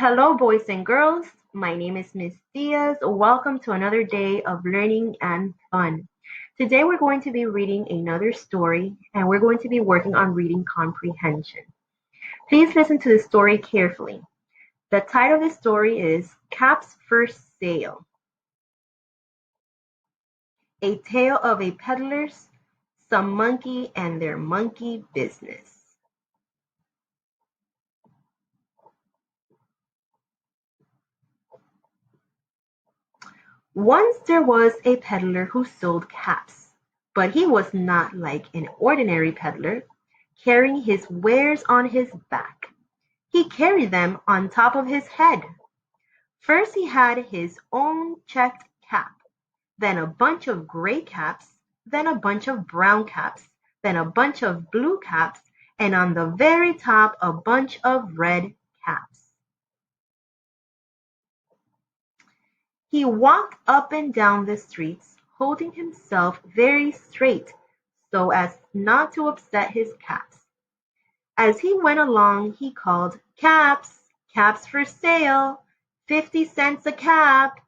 Hello, boys and girls. My name is Miss Diaz. Welcome to another day of learning and fun. Today we're going to be reading another story and we're going to be working on reading comprehension. Please listen to the story carefully. The title of the story is Cap's First Sale. A tale of a peddler's, some monkey and their monkey business. Once there was a peddler who sold caps, but he was not like an ordinary peddler, carrying his wares on his back. He carried them on top of his head. First he had his own checked cap, then a bunch of gray caps, then a bunch of brown caps, then a bunch of blue caps, and on the very top a bunch of red caps. He walked up and down the streets, holding himself very straight so as not to upset his caps. As he went along he called, "Caps! Caps for sale! 50 cents a cap!"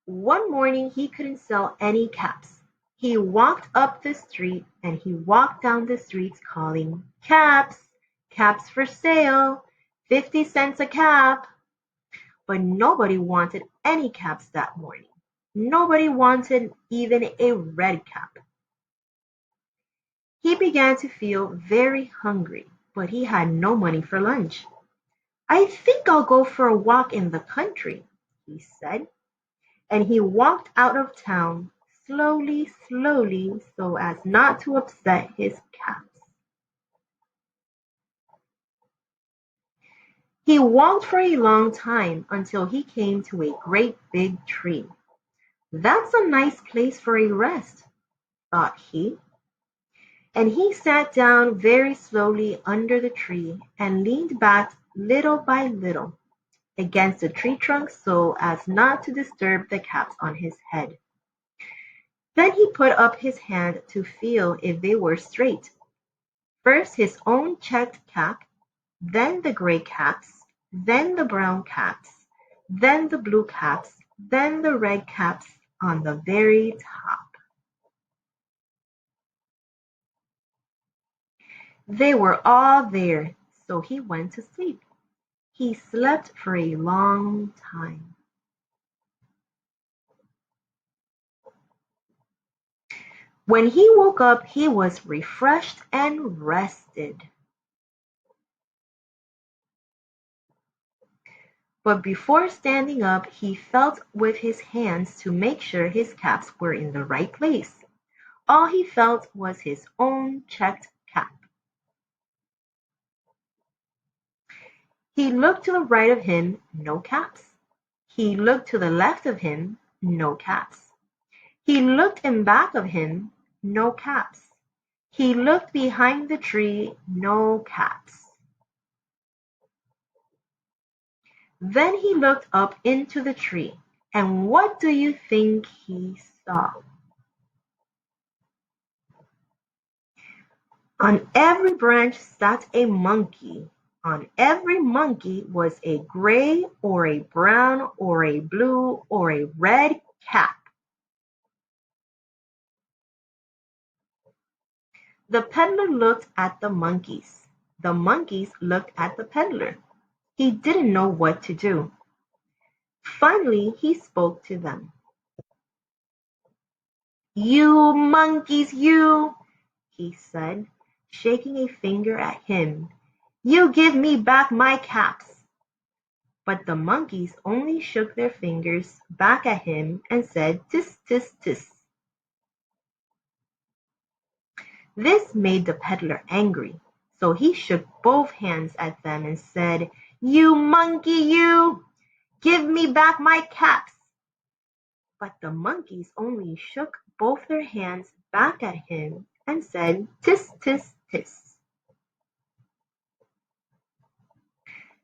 One morning he couldn't sell any caps. He walked up the street and he walked down the streets calling, "Caps! Caps for sale! 50 cents a cap!" But nobody wanted any caps that morning. Nobody wanted even a red cap. He began to feel very hungry, but he had no money for lunch. "I think I'll go for a walk in the country," he said, and he walked out of town slowly, slowly, so as not to upset his caps. He walked for a long time until he came to a great big tree. "That's a nice place for a rest," thought he, and he sat down very slowly under the tree and leaned back little by little against the tree trunk so as not to disturb the caps on his head. Then he put up his hand to feel if they were straight. First his own checked cap, then the gray caps, then the brown caps, then the blue caps, then the red caps on the very top. They were all there, so he went to sleep. He slept for a long time. When he woke up, he was refreshed and rested. But before standing up, he felt with his hands to make sure his caps were in the right place. All he felt was his own checked cap. He looked to the right of him, no caps. He looked to the left of him, no caps. He looked in back of him, no caps. He looked behind the tree, no caps. Then he looked up into the tree, and what do you think he saw? On every branch sat a monkey. On every monkey was a gray or a brown or a blue or a red cap. The peddler looked at the monkeys. The monkeys looked at the peddler. He didn't know what to do. Finally he spoke to them. "You monkeys, you," he said, shaking a finger at him. "You give me back my caps." But the monkeys only shook their fingers back at him and said, "Tis, tis, tis." This made the peddler angry, so he shook both hands at them and said, "You monkey, you! Give me back my caps." But the monkeys only shook both their hands back at him and said, "Tis, tis, tis."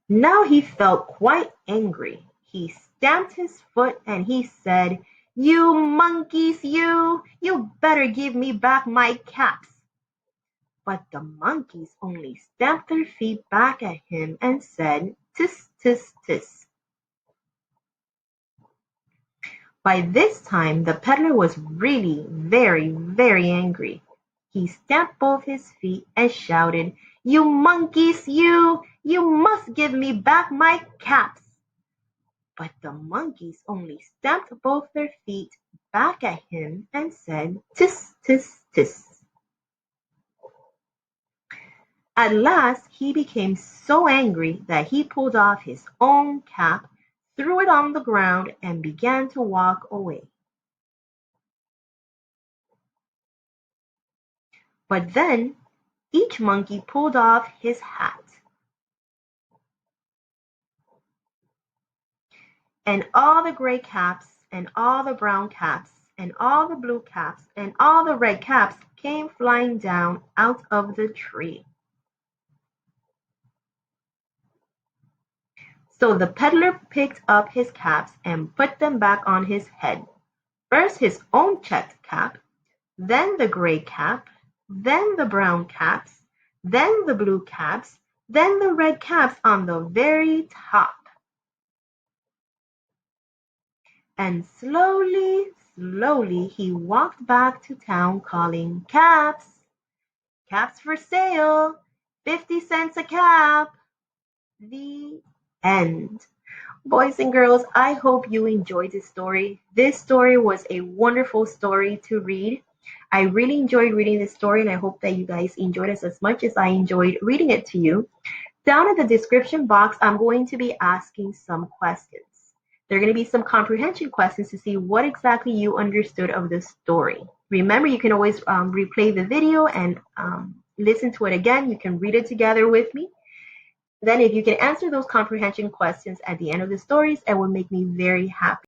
Now he felt quite angry. He stamped his foot and he said, "You monkeys, you! You better give me back my caps." But the monkeys only stamped their feet back at him and said, "Tis, tis, tis." By this time the peddler was really very, very angry. He stamped both his feet and shouted, "You monkeys, you must give me back my caps." But the monkeys only stamped both their feet back at him and said, "Tis, tis, tis." At last he became so angry that he pulled off his own cap, threw it on the ground, and began to walk away. But then each monkey pulled off his hat, and all the gray caps, and all the brown caps, and all the blue caps, and all the red caps came flying down out of the tree. So the peddler picked up his caps and put them back on his head. First his own checked cap, then the gray cap, then the brown caps, then the blue caps, then the red caps on the very top. And slowly, slowly he walked back to town calling, "Caps! Caps for sale! 50 cents a cap!" The end. Boys and girls, I hope you enjoyed this story. This story was a wonderful story to read. I really enjoyed reading this story, and I hope that you guys enjoyed it as much as I enjoyed reading it to you. Down in the description box, I'm going to be asking some questions. There are going to be some comprehension questions to see what exactly you understood of the story. Remember, you can always replay the video and listen to it again. You can read it together with me. Then if you can answer those comprehension questions at the end of the stories, it will make me very happy.